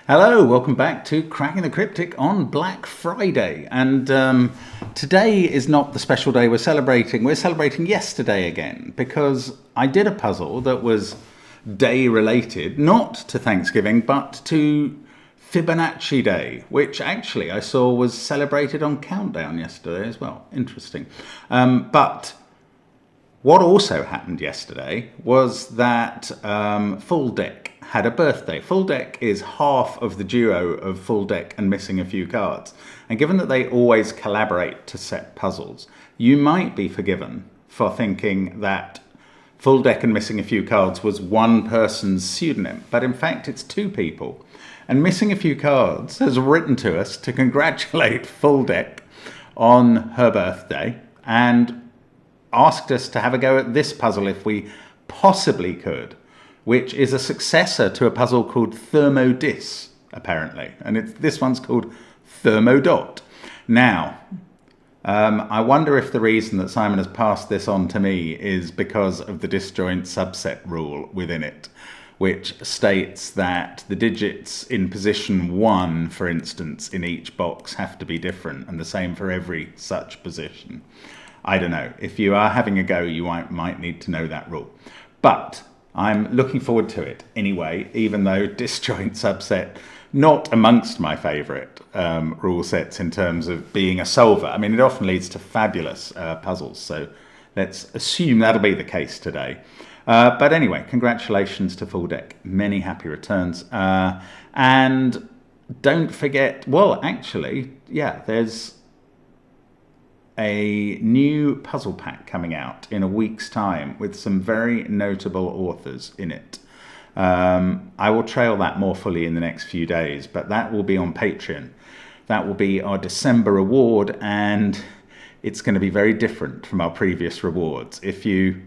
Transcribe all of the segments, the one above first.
Hello, welcome back to Cracking the Cryptic on Black Friday. And today is not the special day we're celebrating. We're celebrating yesterday again because I did a puzzle that was day related, not to Thanksgiving, but to Fibonacci Day, which actually I saw was celebrated on Countdown yesterday as well. Interesting. But what also happened yesterday was that Full Deck had a birthday. Full Deck is half of the duo of Full Deck and Missing a Few Cards. And given that they always collaborate to set puzzles, you might be forgiven for thinking that Full Deck and Missing a Few Cards was one person's pseudonym. But in fact, it's two people. And Missing a Few Cards has written to us to congratulate Full Deck on her birthday and asked us to have a go at this puzzle if we possibly could, which is a successor to a puzzle called Thermodis, apparently. And this one's called Thermodot. Now, I wonder if the reason that Simon has passed this on to me is because of the disjoint subset rule within it, which states that the digits in position 1, for instance, in each box have to be different, and the same for every such position. I don't know. If you are having a go, you might need to know that rule. But I'm looking forward to it anyway, even though disjoint subset, not amongst my favourite rule sets in terms of being a solver. I mean, it often leads to fabulous puzzles, so let's assume that'll be the case today. But anyway, congratulations to Full Deck. Many happy returns. And don't forget, well, actually, yeah, there's a new puzzle pack coming out in a week's time with some very notable authors in it. I will trail that more fully in the next few days, but that will be on Patreon. That will be our December reward, and it's going to be very different from our previous rewards. If you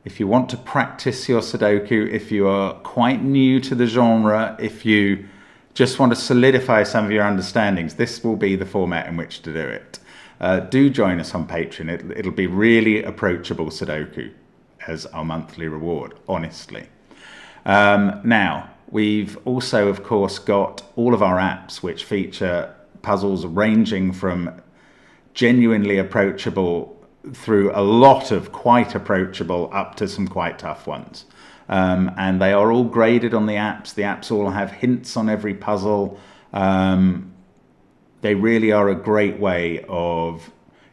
want to practice your Sudoku, if you are quite new to the genre, if you just want to solidify some of your understandings, this will be the format in which to do it. Do join us on Patreon. It'll be really approachable Sudoku as our monthly reward, honestly. Now, we've also, of course, got all of our apps which feature puzzles ranging from genuinely approachable through a lot of quite approachable up to some quite tough ones. And they are all graded on the apps. The apps all have hints on every puzzle. They really are a great way of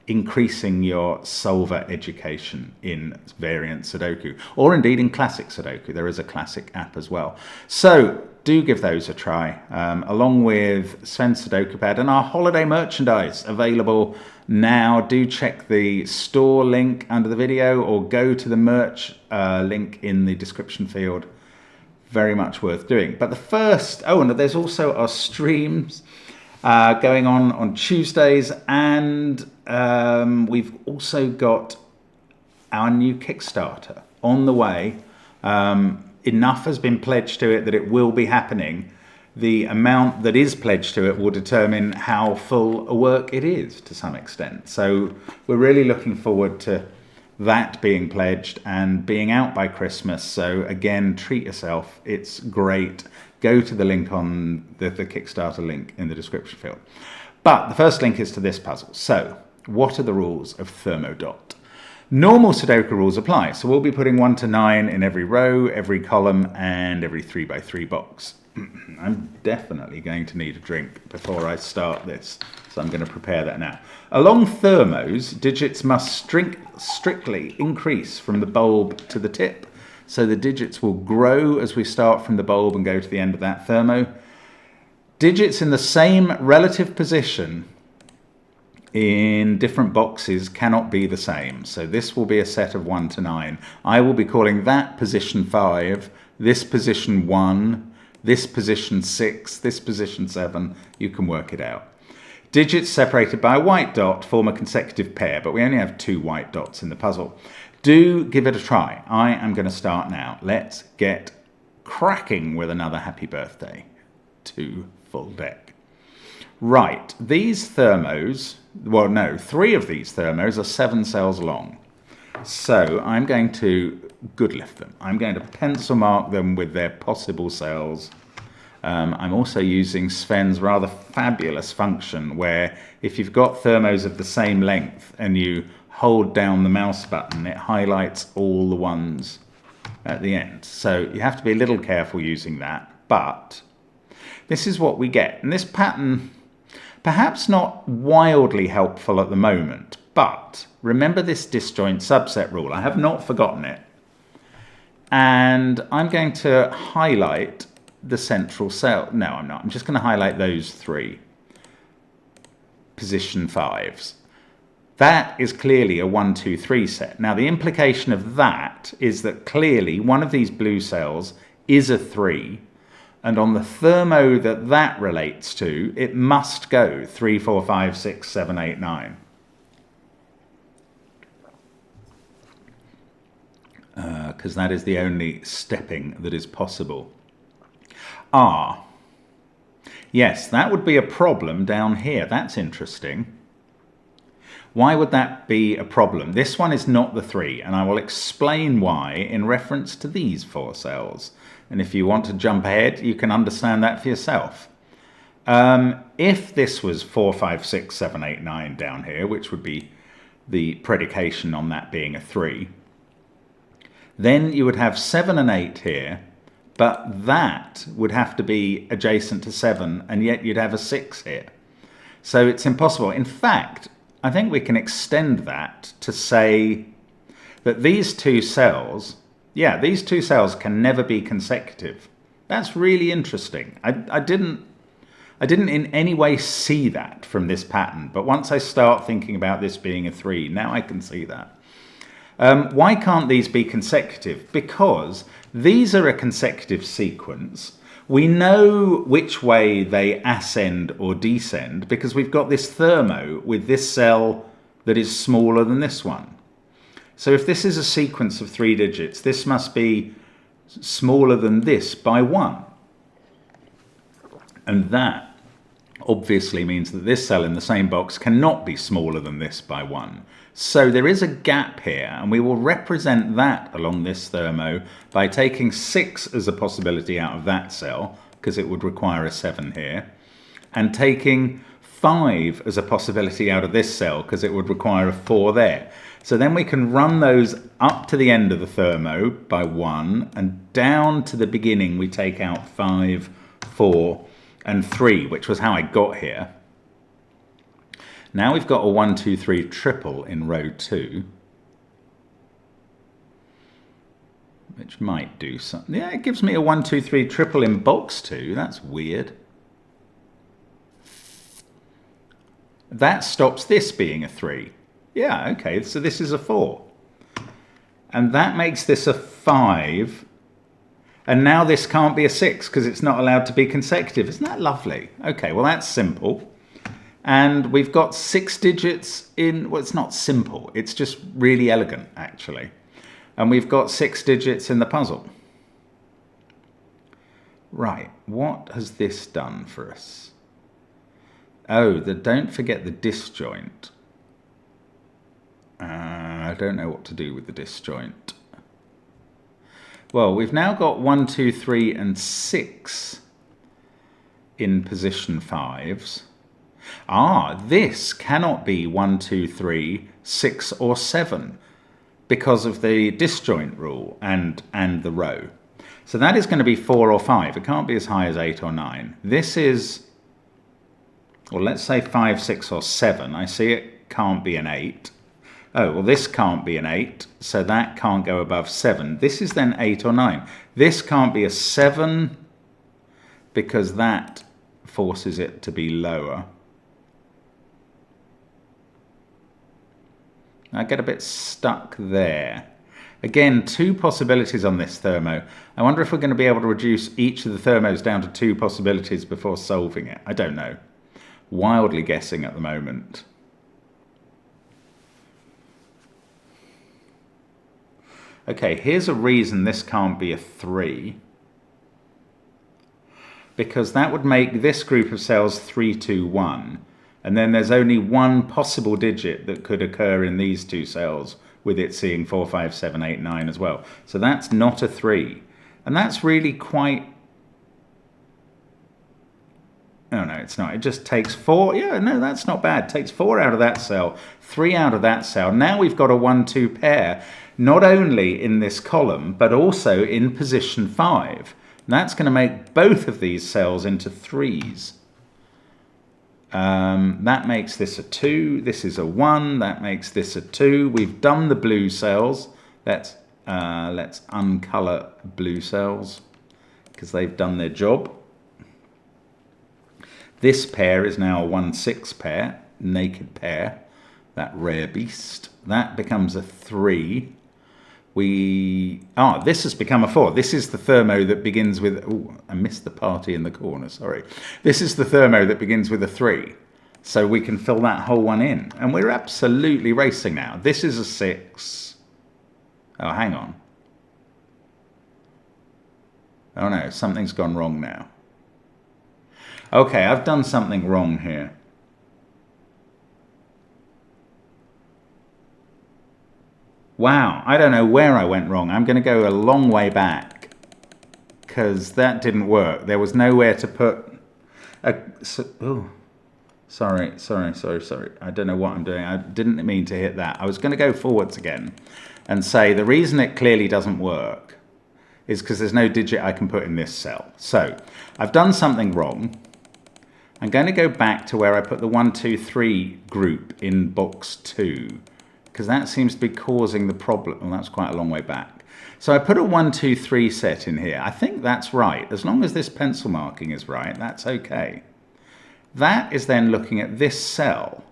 increasing your solver education in variant Sudoku, or indeed in classic Sudoku. There is a classic app as well. So do give those a try, along with Sven's SUDOKU PAD and our holiday merchandise available now. Do check the store link under the video or go to the merch link in the description field. Very much worth doing. But the first, and there's also our streams going on Tuesdays, and we've also got our new Kickstarter on the way. Enough has been pledged to it that it will be happening. The amount that is pledged to it will determine how full a work it is to some extent. So we're really looking forward to that being pledged and being out by Christmas. So again, treat yourself. It's great. Go to the link on the Kickstarter link in the description field. But the first link is to this puzzle. So what are the rules of Thermodot? Normal Sudoku rules apply. So we'll be putting 1 to 9 in every row, every column, and every 3x3 box. I'm definitely going to need a drink before I start this, so I'm going to prepare that now. Along Thermos, digits must strictly increase from the bulb to the tip. So the digits will grow as we start from the bulb and go to the end of that thermo. Digits in the same relative position in different boxes cannot be the same. So this will be a set of 1 to 9. I will be calling that position 5, this position 1, this position 6, this position 7. You can work it out. Digits separated by a white dot form a consecutive pair, but we only have 2 white dots in the puzzle. Do give it a try. I am going to start now. Let's get cracking with another happy birthday to Full Deck. Right, these thermos, 3 of these thermos are 7 cells long. So I'm going to Goodliffe them. I'm going to pencil mark them with their possible cells I'm also using Sven's rather fabulous function where if you've got thermos of the same length and you hold down the mouse button, it highlights all the ones at the end. So you have to be a little careful using that, but this is what we get. And this pattern, perhaps not wildly helpful at the moment, but remember this disjoint subset rule. I have not forgotten it. And I'm going to highlight the central cell. No, I'm not. I'm just going to highlight those three position 5s. That is clearly a 1, 2, 3 set. Now the implication of that is that clearly one of these blue cells is a 3, and on the thermo that that relates to, it must go 3, 4, 5, 6, 7, 8, 9. Because that is the only stepping that is possible. Yes, that would be a problem down here. That's interesting. Why would that be a problem? This one is not the 3, and I will explain why in reference to these 4 cells. And if you want to jump ahead, you can understand that for yourself. If this was 4, 5, 6, 7, 8, 9 down here, which would be the predication on that being a 3, then you would have 7 and 8 here, but that would have to be adjacent to 7, and yet you'd have a 6 here. So it's impossible. In fact, I think we can extend that to say that these two cells, these two cells can never be consecutive. That's really interesting. I didn't in any way see that from this pattern, but once I start thinking about this being a 3, now I can see that. Why can't these be consecutive? Because these are a consecutive sequence. We know which way they ascend or descend because we've got this thermo with this cell that is smaller than this one. So if this is a sequence of 3 digits, this must be smaller than this by 1. And that obviously means that this cell in the same box cannot be smaller than this by 1. So there is a gap here, and we will represent that along this thermo by taking 6 as a possibility out of that cell, because it would require a 7 here, and taking 5 as a possibility out of this cell, because it would require a 4 there. So then we can run those up to the end of the thermo by 1, and down to the beginning we take out 5, 4, and 3, which was how I got here. Now we've got a 1, 2, 3 triple in row 2, which might do something. Yeah, it gives me a 1, 2, 3 triple in box 2. That's weird. That stops this being a 3. Yeah, okay, so this is a 4. And that makes this a 5. And now this can't be a 6 because it's not allowed to be consecutive. Isn't that lovely? Okay, well that's simple. And we've got 6 digits in, well, it's not simple, it's just really elegant, actually. And we've got 6 digits in the puzzle. Right, what has this done for us? Oh, don't forget the disjoint. I don't know what to do with the disjoint. Well, we've now got 1, 2, 3, and 6 in position 5s. This cannot be 1, 2, 3, 6, or 7 because of the disjoint rule and the row. So that is going to be 4 or 5. It can't be as high as 8 or 9. This is, well, let's say 5, 6, or 7. I see it can't be an 8. Oh, well, this can't be an 8, so that can't go above 7. This is then 8 or 9. This can't be a 7 because that forces it to be lower. I get a bit stuck there. Again, 2 possibilities on this thermo. I wonder if we're going to be able to reduce each of the thermos down to 2 possibilities before solving it. I don't know. Wildly guessing at the moment. Okay, here's a reason this can't be a 3. Because that would make this group of cells 3, 2, 1. And then there's only one possible digit that could occur in these 2 cells with it seeing 4, 5, 7, 8, 9 as well. So that's not a 3. And that's really quite it's not. It just takes 4. Yeah, no, that's not bad. Takes 4 out of that cell, 3 out of that cell. Now we've got a 1-2 pair, not only in this column, but also in position 5. And that's going to make both of these cells into 3s. That makes this a 2. This is a 1. That makes this a 2. We've done the blue cells. Let's uncolor blue cells because they've done their job. This pair is now a 1-6 pair, naked pair, that rare beast. That becomes a 3. This has become a 4. This is the thermo that begins with, I missed the party in the corner, sorry. This is the thermo that begins with a 3. So we can fill that whole one in. And we're absolutely racing now. This is a 6. Oh, hang on. Oh no, something's gone wrong now. Okay, I've done something wrong here. Wow, I don't know where I went wrong. I'm going to go a long way back because that didn't work. There was nowhere to put a... Sorry. I don't know what I'm doing. I didn't mean to hit that. I was going to go forwards again and say the reason it clearly doesn't work is because there's no digit I can put in this cell. So I've done something wrong. I'm going to go back to where I put the 1, 2, 3 group in box 2. Because that seems to be causing the problem. Well, that's quite a long way back. So I put a 1, 2, 3 set in here. I think that's right. As long as this pencil marking is right, that's okay. That is then looking at this cell.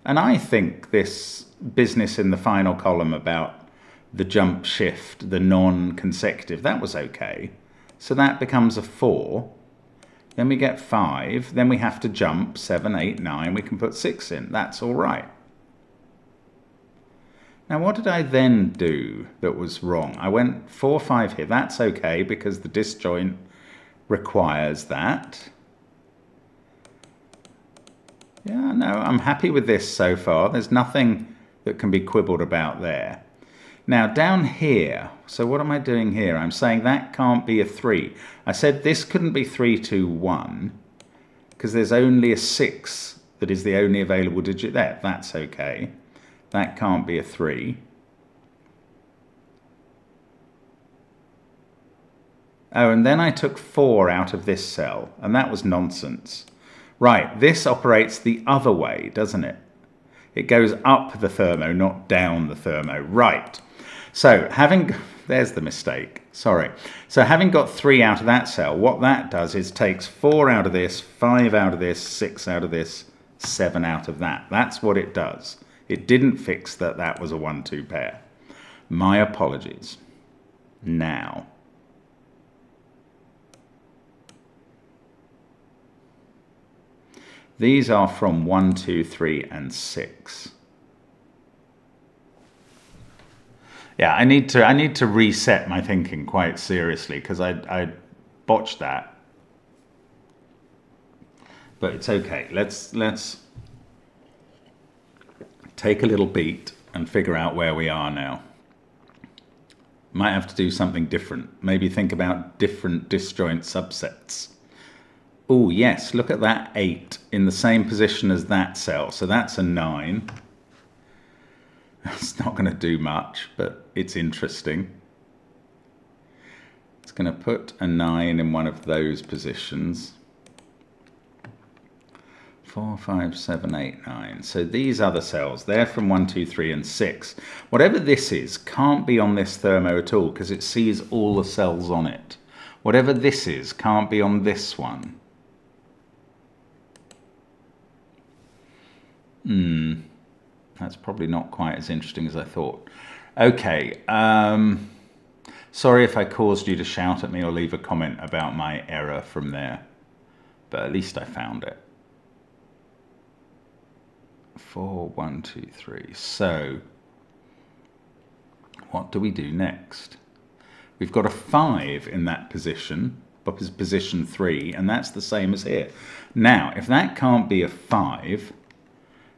And I think this business in the final column about the jump shift, the non-consecutive, that was okay. So that becomes a 4. Then we get 5, then we have to jump 7, 8, 9, we can put 6 in. That's all right. Now what did I then do that was wrong? I went 4, 5 here. That's okay because the disjoint requires that. Yeah, no, I'm happy with this so far. There's nothing that can be quibbled about there. Now down here, so what am I doing here? I'm saying that can't be a 3. I said this couldn't be 3, 2, 1 because there's only a 6 that is the only available digit there. That's okay. That can't be a 3. Oh, and then I took 4 out of this cell, and that was nonsense. Right, this operates the other way, doesn't it? It goes up the thermo, not down the thermo. Right. So there's the mistake, sorry. So having got 3 out of that cell, what that does is takes 4 out of this, 5 out of this, 6 out of this, 7 out of that. That's what it does. It didn't fix that that was a 1, 2 pair. My apologies. Now. These are from 1, 2, 3, and 6. Yeah, I need to reset my thinking quite seriously because I botched that. But it's okay. Let's take a little beat and figure out where we are now. Might have to do something different. Maybe think about different disjoint subsets. Oh yes, look at that 8 in the same position as that cell. So that's a 9. That's not going to do much, but it's interesting. It's going to put a 9 in one of those positions. 4, 5, 7, 8, 9. So these other cells, they're from 1, 2, 3, and 6. Whatever this is can't be on this thermo at all because it sees all the cells on it. Whatever this is can't be on this one. That's probably not quite as interesting as I thought. Okay, sorry if I caused you to shout at me or leave a comment about my error from there, but at least I found it. 4, 1, 2, 3. So, what do we do next? We've got a 5 in that position, position 3, and that's the same as here. Now, if that can't be a 5,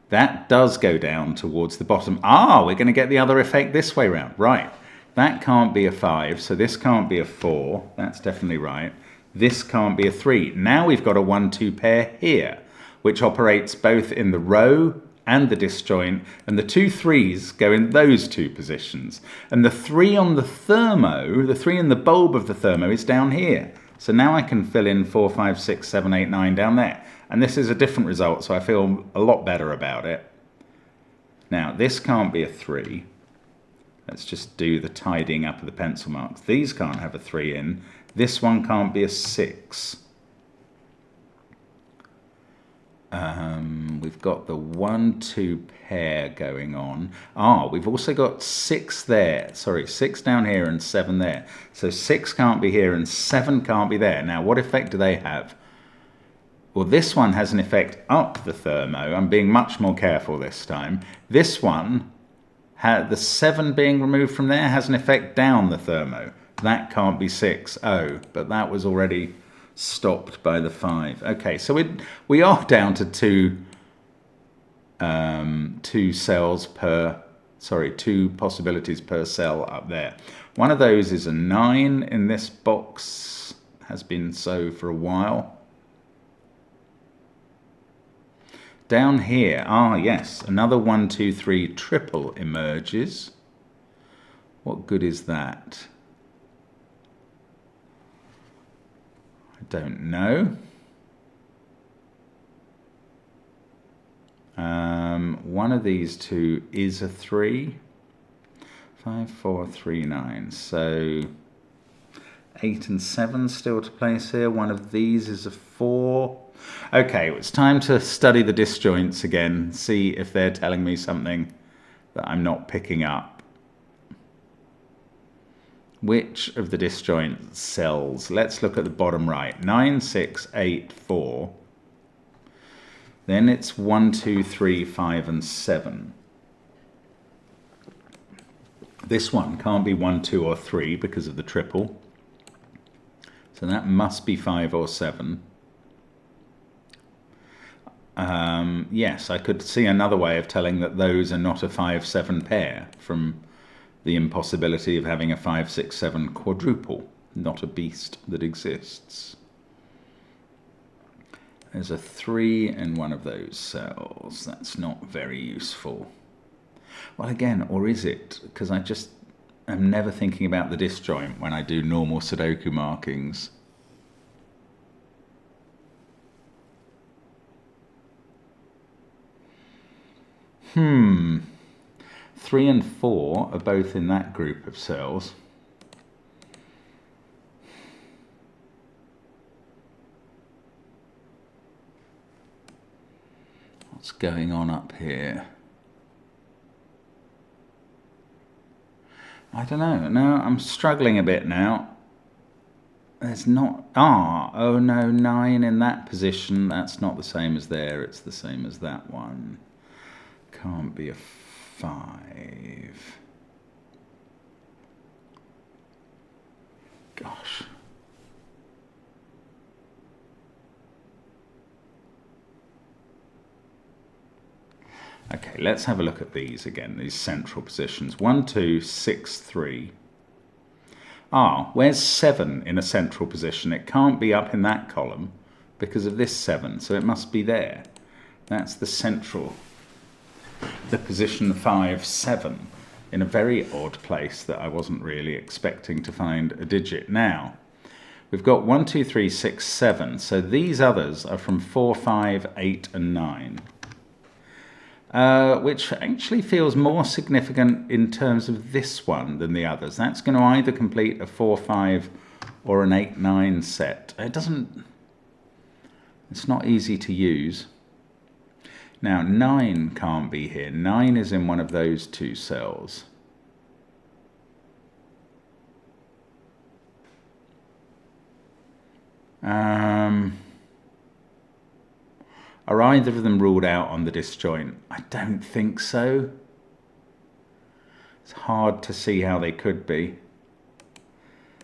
that does go down towards the bottom. Ah, we're going to get the other effect this way round. Right. That can't be a 5, so this can't be a 4. That's definitely right. This can't be a 3. Now we've got a 1-2 pair here, which operates both in the row and the disjoint, and the 2 3s go in those 2 positions. And the 3 on the thermo, the 3 in the bulb of the thermo, is down here. So now I can fill in 4, 5, 6, 7, 8, 9 down there. And this is a different result, so I feel a lot better about it. Now, this can't be a 3. Let's just do the tidying up of the pencil marks. These can't have a 3 in. This one can't be a 6. We've got the 1-2 pair going on. We've also got 6 there. Sorry, 6 down here and 7 there. So 6 can't be here and 7 can't be there. Now, what effect do they have? Well, this one has an effect up the thermo. I'm being much more careful this time. This one, the 7 being removed from there, has an effect down the thermo. That can't be 6. Oh, but that was already stopped by the 5. Okay, so we are down to 2 possibilities per cell up there. One of those is a 9 in this box, has been so for a while. Down here, yes, another 1, 2, 3 triple emerges. What good is that? I don't know. One of these 2 is a 3. 5, 4, 3, 9. So 8 and 7 still to place here. One of these is a 4. Okay, it's time to study the disjoints again, see if they're telling me something that I'm not picking up. Which of the disjoint cells? Let's look at the bottom right. 9, 6, 8, 4. Then it's 1, 2, 3, 5, and 7. This one can't be 1, 2, or 3 because of the triple. So that must be 5 or 7. Yes, I could see another way of telling that those are not a 5-7 pair from the impossibility of having a 5-6-7 quadruple, not a beast that exists. There's a 3 in one of those cells. That's not very useful. Well, again, or is it? Because I'm never thinking about the disjoint when I do normal Sudoku markings. Hmm. 3 and 4 are both in that group of cells. What's going on up here? I don't know. No, I'm struggling a bit now. There's not... oh no, 9 in that position. That's not the same as there. It's the same as that one. Can't be a 5. Gosh. Okay, let's have a look at these again, these central positions. 1, 2, 6, 3. Where's 7 in a central position? It can't be up in that column because of this 7, so it must be there. That's the central, the position 5, 7, in a very odd place that I wasn't really expecting to find a digit. Now, we've got 1, 2, 3, 6, 7, so these others are from 4, 5, 8, and 9. Which actually feels more significant in terms of this one than the others. That's going to either complete a 4, 5 or an 8, 9 set. It's not easy to use. Now 9 can't be here. 9 is in one of those 2 cells. Are either of them ruled out on the disjoint? I don't think so. It's hard to see how they could be.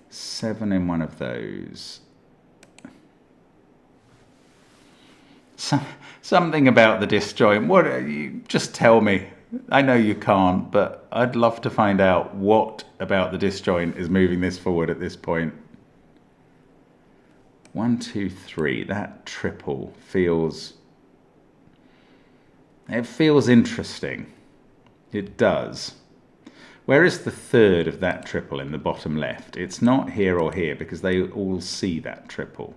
7 in one of those. Something about the disjoint. What? You just tell me. I know you can't, but I'd love to find out what about the disjoint is moving this forward at this point. 1, 2, 3. That triple feels... It feels interesting. It does. Where is the third of that triple in the bottom left? It's not here or here because they all see that triple.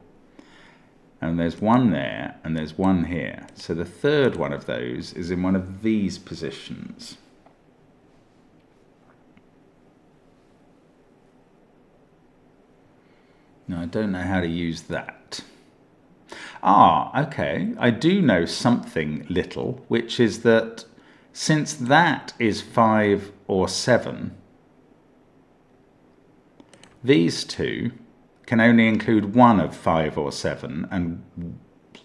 And there's one there and there's one here. So the third one of those is in one of these positions. Now I don't know how to use that. Ah, okay. I do know something little, which is that since that is 5 or 7, these two can only include one of 5 or 7 and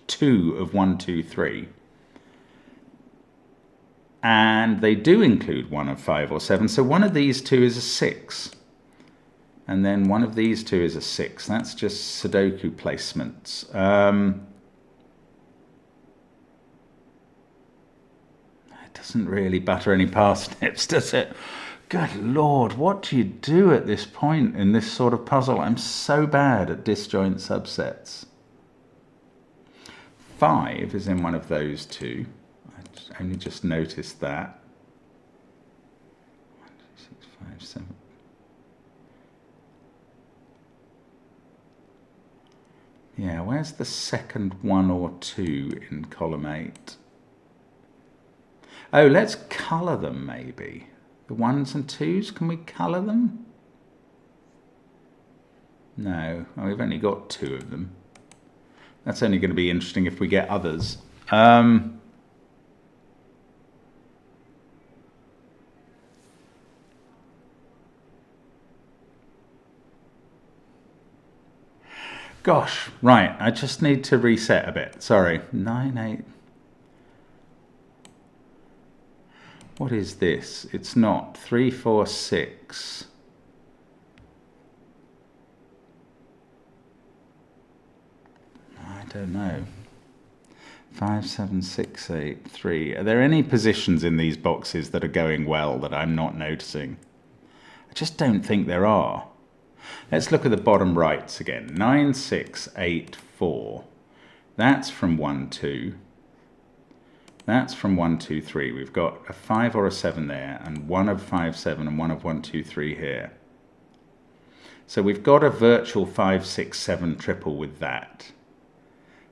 2 of 1, 2, 3. And they do include one of 5 or 7, so one of these two is a 6. And then one of these two is a 6. That's just Sudoku placements. It doesn't really butter any parsnips, does it? Good Lord, what do you do at this point in this sort of puzzle? I'm so bad at disjoint subsets. 5 is in one of those two. I only just noticed that. 1, 2, 6, 5, 7. Yeah, where's the second 1 or 2 in column 8? Oh, let's colour them maybe. The 1s and 2s, can we colour them? No, oh, we've only got 2 of them. That's only going to be interesting if we get others. Gosh, right, I just need to reset a bit. Sorry, 9, 8. What is this? It's not 3, 4, 6. I don't know. 5, 7, 6, 8, 3. Are there any positions in these boxes that are going well that I'm not noticing? I just don't think there are. Let's look at the bottom rights again. 9, 6, 8, 4. That's from 1, 2. That's from 1, 2, 3. We've got a 5 or a 7 there, and 1 of 5, 7, and 1 of 1, 2, 3 here. So we've got a virtual 5, 6, 7 triple with that.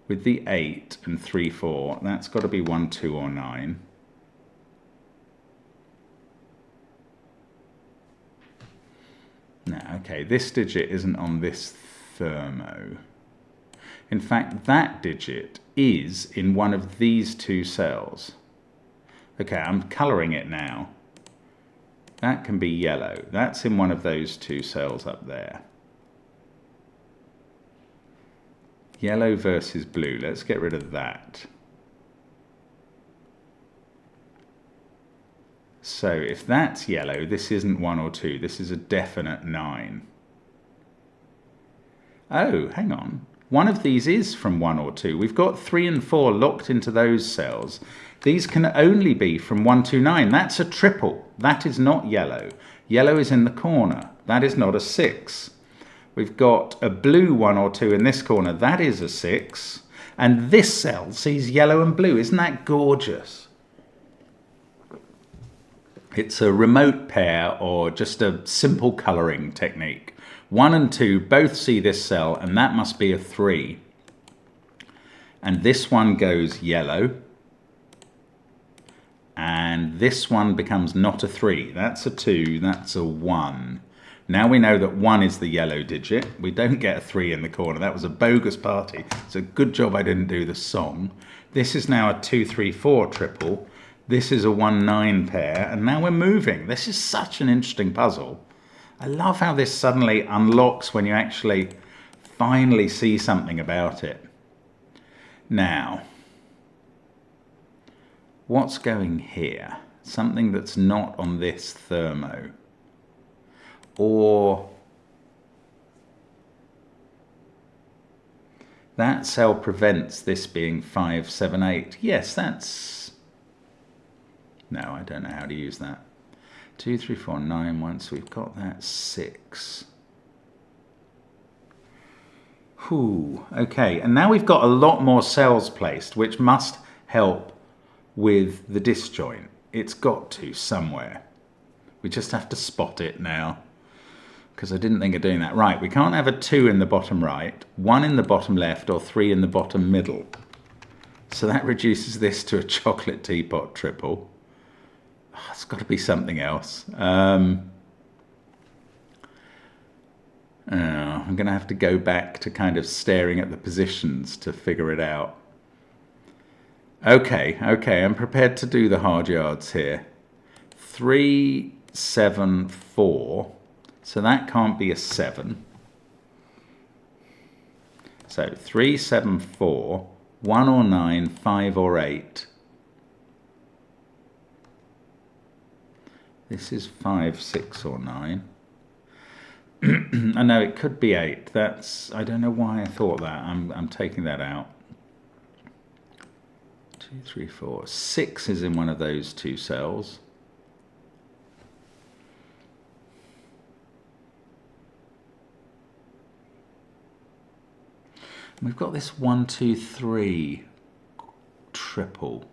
With the 8 and 3, 4, that's got to be 1, 2, or 9. Now, okay, this digit isn't on this thermo. In fact, that digit is in one of these two cells. Okay, I'm colouring it now. That can be yellow. That's in one of those two cells up there. Yellow versus blue. Let's get rid of that. So if that's yellow, this isn't 1 or 2. This is a definite 9. Oh, hang on. One of these is from 1 or 2. We've got 3 and 4 locked into those cells. These can only be from 1, 2, 9. That's a triple. That is not yellow. Yellow is in the corner. That is not a 6. We've got a blue 1 or 2 in this corner. That is a 6. And this cell sees yellow and blue. Isn't that gorgeous? It's a remote pair or just a simple colouring technique. 1 and 2 both see this cell, and that must be a 3. And this one goes yellow. And this one becomes not a 3. That's a 2, that's a 1. Now we know that 1 is the yellow digit. We don't get a 3 in the corner. That was a bogus party. It's a good job I didn't do the song. This is now a 2, 3, 4 triple. This is a 1, 9 pair. And now we're moving. This is such an interesting puzzle. I love how this suddenly unlocks when you actually finally see something about it. Now, what's going here? Something that's not on this thermo. Or that cell prevents this being 5, 7, 8. Yes, that's No, I don't know how to use that. 2, 3, 4, 9. Once we've got that, 6. Whew, okay, and now we've got a lot more cells placed, which must help with the disjoint. It's got to somewhere. We just have to spot it now, because I didn't think of doing that. Right, we can't have a 2 in the bottom right, 1 in the bottom left, or 3 in the bottom middle. So that reduces this to a chocolate teapot triple. Oh, it's got to be something else. I'm going to have to go back to kind of staring at the positions to figure it out. Okay, I'm prepared to do the hard yards here. 3, 7, 4. So that can't be a 7. So 3, 7, 4, 1 or 9, 5 or 8. This is 5, 6 or 9. I know it could be 8. I don't know why I thought that. I'm taking that out. 2, 3, 4. 6 is in one of those 2 cells. We've got this 1, 2, 3 triple.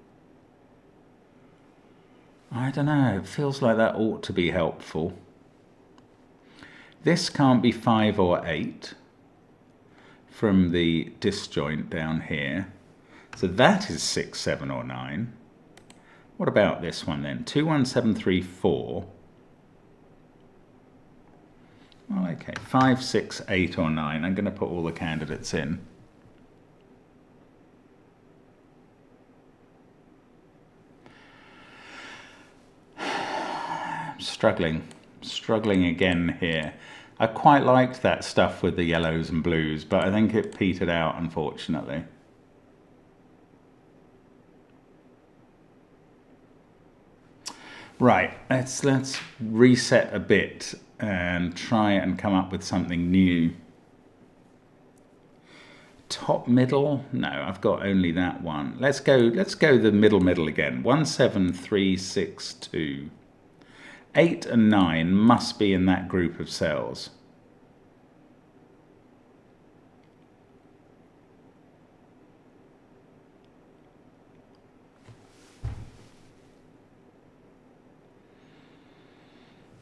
I don't know. It feels like that ought to be helpful. This can't be 5 or 8 from the disjoint down here. So that is 6, 7 or 9. What about this one then? 2, 1, 7, 3, 4. Well, okay. 5, 6, 8 or 9. I'm going to put all the candidates in. I'm struggling again here. I quite liked that stuff with the yellows and blues, but I think it petered out, unfortunately. Right, let's reset a bit and try and come up with something new. Top middle? No, I've got only that one. Let's go the middle again. 1, 7, 3, 6, 2. 8 and 9 must be in that group of cells.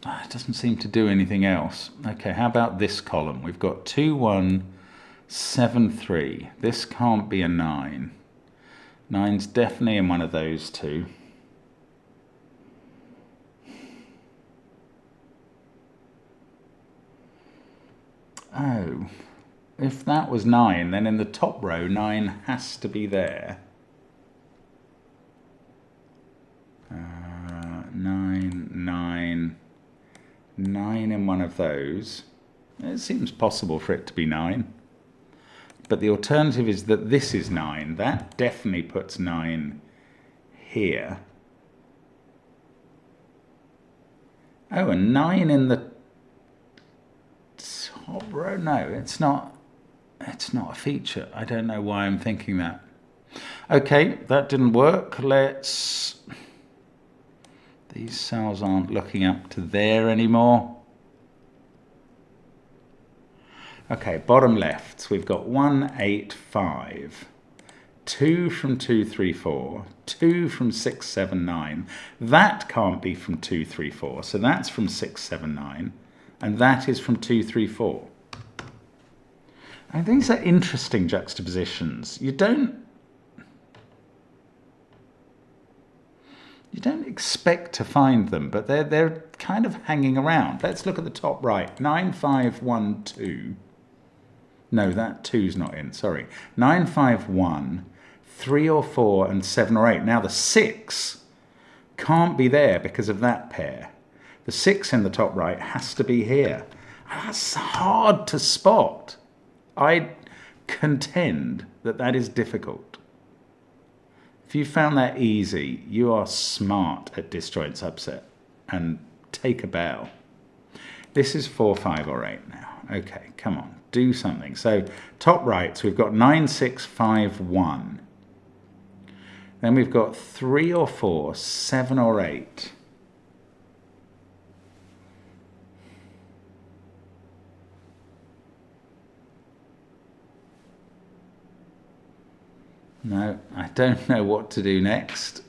It doesn't seem to do anything else. Okay, how about this column? We've got 2, 1, 7, 3. This can't be a 9. 9's definitely in one of those 2. Oh, if that was 9, then in the top row, 9 has to be there. 9, 9, 9 in one of those. It seems possible for it to be 9. But the alternative is that this is 9. That definitely puts 9 here. Oh, and 9 in the top row? No, it's not a feature. I don't know why I'm thinking that. Okay, that didn't work. These cells aren't looking up to there anymore. Okay, bottom left, we've got 1, 8, 5. 2 from 2, 3, 4. 2 from 6, 7, 9. That can't be from 2, 3, 4. So that's from 6, 7, 9. And that is from 2, 3, 4. And these are interesting juxtapositions. You don't expect to find them, but they're kind of hanging around. Let's look at the top right. 9, 5, 1, 2. No, that 2's not in, sorry. 9, 5, 1, 3 or 4, and 7 or 8. Now the 6 can't be there because of that pair. The 6 in the top right has to be here. That's hard to spot. I contend that that is difficult. If you found that easy, you are smart at disjoint subset, and take a bow. This is 4, 5 or 8 now. Okay, come on, do something. So top right, so we've got 9, 6, 5, 1. Then we've got 3 or 4, 7 or 8. No, I don't know what to do next.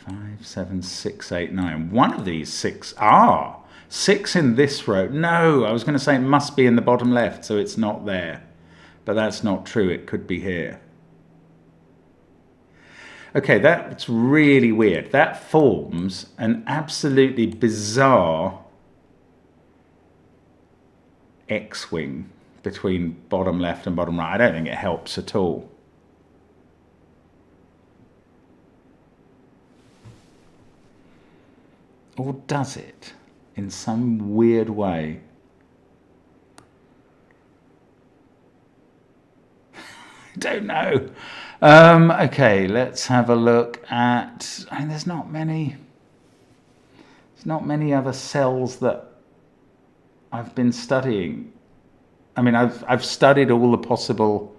5, 7, 6, 8, 9. One of these 6. 6 in this row. No, I was going to say it must be in the bottom left, so it's not there. But that's not true. It could be here. Okay, that's really weird. That forms an absolutely bizarre X-wing between bottom left and bottom right. I don't think it helps at all. Or does it? In some weird way. I don't know. Okay, let's have a look at... I mean, there's not many other cells that I've been studying. I mean, I've studied all the possible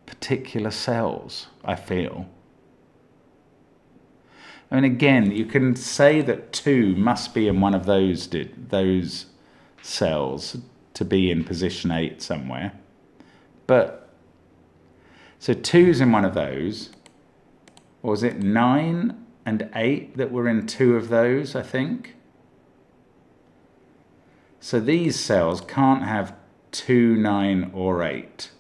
particular cells, I feel. I mean, again, you can say that 2 must be in one of those cells to be in position 8 somewhere. But, so 2's in one of those. Or was it 9 and 8 that were in 2 of those, I think? So these cells can't have 2, 9, or 8.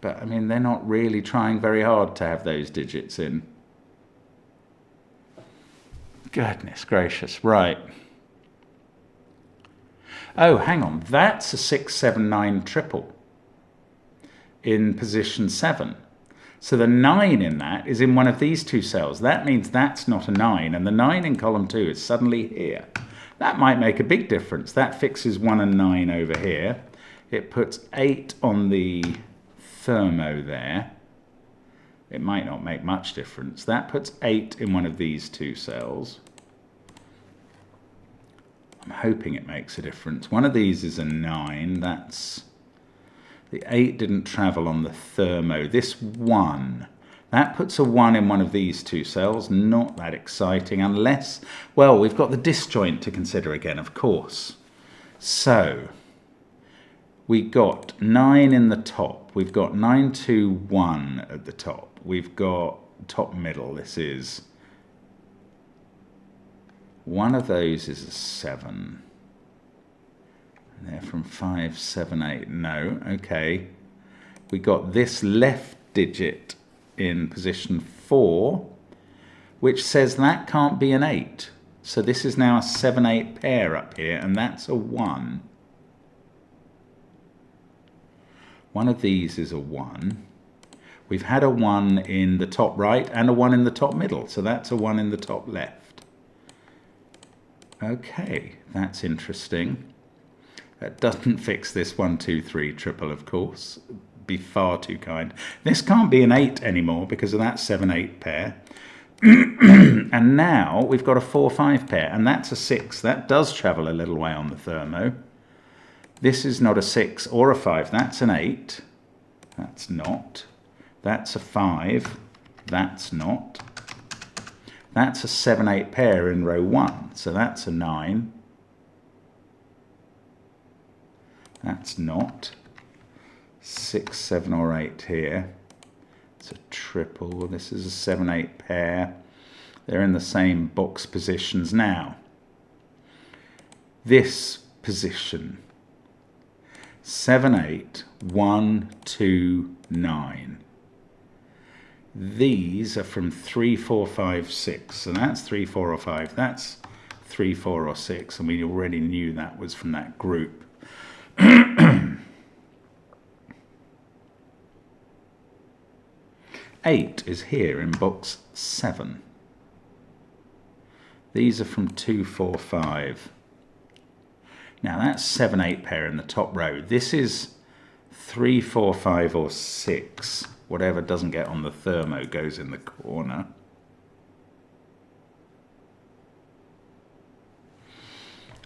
But, I mean, they're not really trying very hard to have those digits in. Goodness gracious, right. Oh, hang on, that's a 6, 7, 9 triple in position 7. So the 9 in that is in one of these 2 cells. That means that's not a 9, and the 9 in column 2 is suddenly here. That might make a big difference. That fixes 1 and 9 over here. It puts 8 on the thermo there. It might not make much difference. That puts 8 in one of these 2 cells. I'm hoping it makes a difference. One of these is a 9. That's... The 8 didn't travel on the thermo. This 1, that puts a 1 in one of these 2 cells. Not that exciting unless, well, we've got the disjoint to consider again, of course. So, we got 9 in the top. We've got 9, 2, 1 at the top. We've got top middle. This is, one of those is a 7. They're from 5, 7, 8. No, okay. We got this left digit in position 4, which says that can't be an 8. So this is now a 7, 8 pair up here, and that's a 1. One of these is a 1. We've had a 1 in the top right and a 1 in the top middle, so that's a 1 in the top left. Okay, that's interesting. That doesn't fix this 1, 2, 3 triple, of course. Be far too kind. This can't be an 8 anymore because of that 7, 8 pair. And now we've got a 4, 5 pair, and that's a 6. That does travel a little way on the thermo. This is not a 6 or a 5. That's an 8. That's not. That's a 5. That's not. That's a 7, 8 pair in row 1. So that's a 9. That's not. 6, 7, or 8 here. It's a triple. This is a 7, 8 pair. They're in the same box positions now. This position. 7, 8, 1, 2, 9. These are from 3, 4, 5, 6. So that's 3, 4, or 5. That's 3, 4, or 6. And we already knew that was from that group. 8 is here in box 7. These are from 2, 4, 5. Now that's 7, 8 pair in the top row. This is 3, 4, 5, or 6. Whatever doesn't get on the thermo goes in the corner.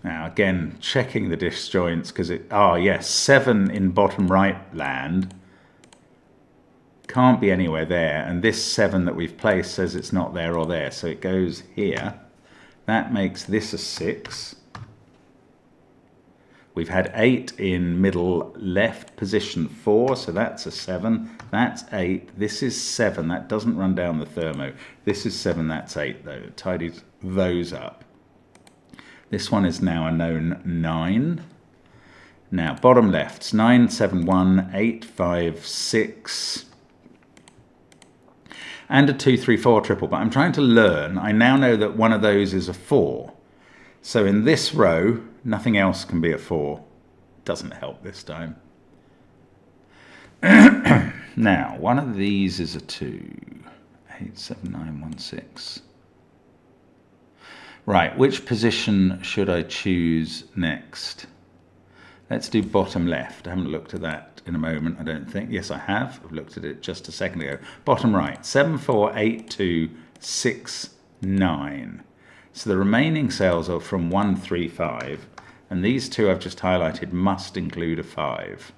Now, again, checking the disjoints because oh yes, 7 in bottom right land can't be anywhere there. And this 7 that we've placed says it's not there or there. So it goes here. That makes this a 6. We've had 8 in middle left, position 4, so that's a 7. That's 8. This is 7. That doesn't run down the thermo. This is 7. That's 8, though. It tidies those up. This one is now a known 9. Now, bottom lefts, 9, 7, 1, 8, 5, 6. And a 2, 3, 4 triple. But I'm trying to learn. I now know that one of those is a 4. So in this row, nothing else can be a 4. Doesn't help this time. Now, one of these is a 2. 8, 7, 9, 1, 6. Right, which position should I choose next? Let's do bottom left. I haven't looked at that in a moment, I don't think. Yes, I have. I've looked at it just a second ago. Bottom right, 7, 4, 8, 2, 6, 9. So the remaining cells are from 1, 3, 5. And these two I've just highlighted must include a 5.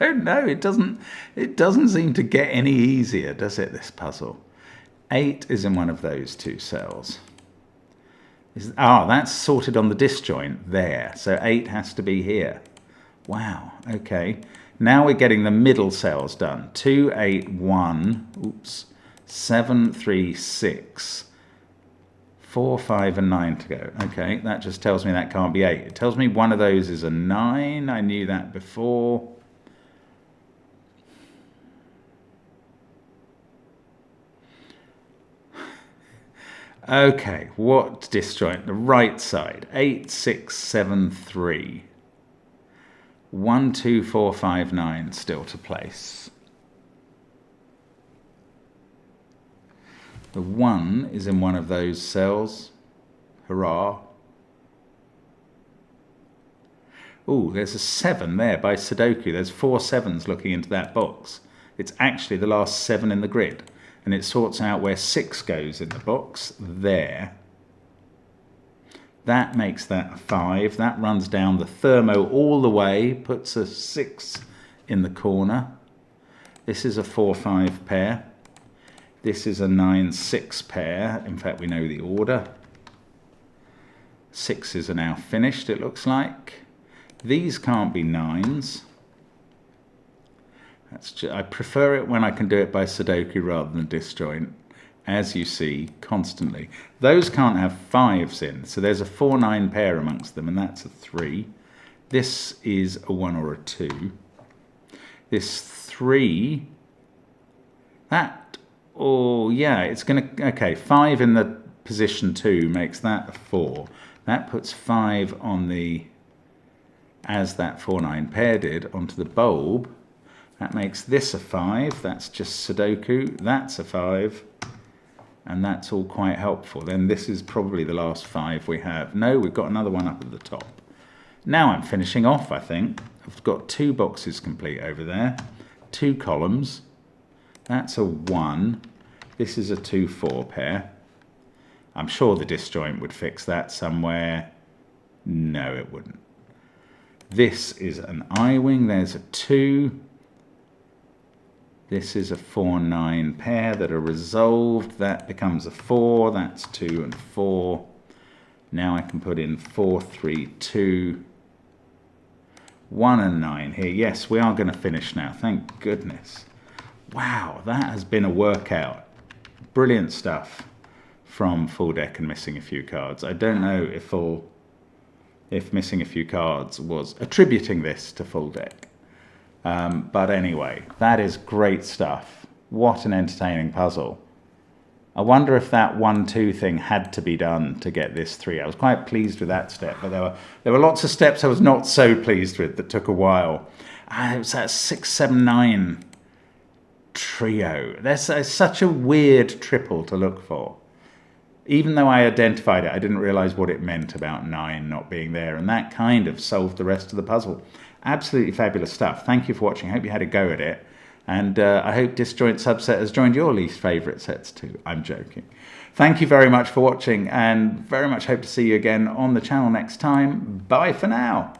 I don't know. It doesn't seem to get any easier, does it, this puzzle? 8 is in one of those two cells. That's sorted on the disjoint there. So 8 has to be here. Wow, okay. Now we're getting the middle cells done. 2, 8, 1, oops, 7, 3, 6, 4, 5, and 9 to go. Okay, that just tells me that can't be 8. It tells me one of those is a 9. I knew that before. Okay, what disjoint? The right side. 8, 6, 7, 3. 1, 2, 4, 5, 9 still to place. The 1 is in one of those cells. Hurrah. Oh, there's a 7 there by Sudoku. There's 4 7s looking into that box. It's actually the last 7 in the grid. And it sorts out where 6 goes in the box there. That makes that a 5. That runs down the thermo all the way, puts a 6 in the corner. This is a 4, 5 pair. This is a 9, 6 pair. In fact, we know the order. 6s are now finished, it looks like. These can't be 9s. I prefer it when I can do it by Sudoku rather than disjoint, as you see, constantly. Those can't have 5s in, so there's a 4, 9 pair amongst them, and that's a 3. This is a 1 or a 2. This 3, it's going to, okay, 5 in the position 2 makes that a 4. That puts 5 on the, as that 4, 9 pair did, onto the bulb. That makes this a 5, that's just Sudoku, that's a 5, and that's all quite helpful. Then this is probably the last 5 we have. No, we've got another one up at the top. Now I'm finishing off, I think. I've got 2 boxes complete over there, 2 columns. That's a 1, this is a 2, 4 pair. I'm sure the disjoint would fix that somewhere. No, it wouldn't. This is an I-wing, there's a 2. This is a 4, 9 pair that are resolved. That becomes a 4. That's 2 and 4. Now I can put in 4, 3, 2, 1 and 9 here. Yes, we are going to finish now. Thank goodness. Wow, that has been a workout. Brilliant stuff from Full Deck and Missing a Few Cards. I don't know if Missing a Few Cards was attributing this to Full Deck. But anyway, that is great stuff. What an entertaining puzzle. I wonder if that 1, 2 thing had to be done to get this 3. I was quite pleased with that step, but there were lots of steps I was not so pleased with that took a while. It was that 6, 7, 9 trio. That's such a weird triple to look for. Even though I identified it, I didn't realize what it meant about 9 not being there, and that kind of solved the rest of the puzzle. Absolutely fabulous stuff. Thank you for watching. I hope you had a go at it. And I hope disjoint subset has joined your least favourite sets too. I'm joking. Thank you very much for watching, and very much hope to see you again on the channel next time. Bye for now.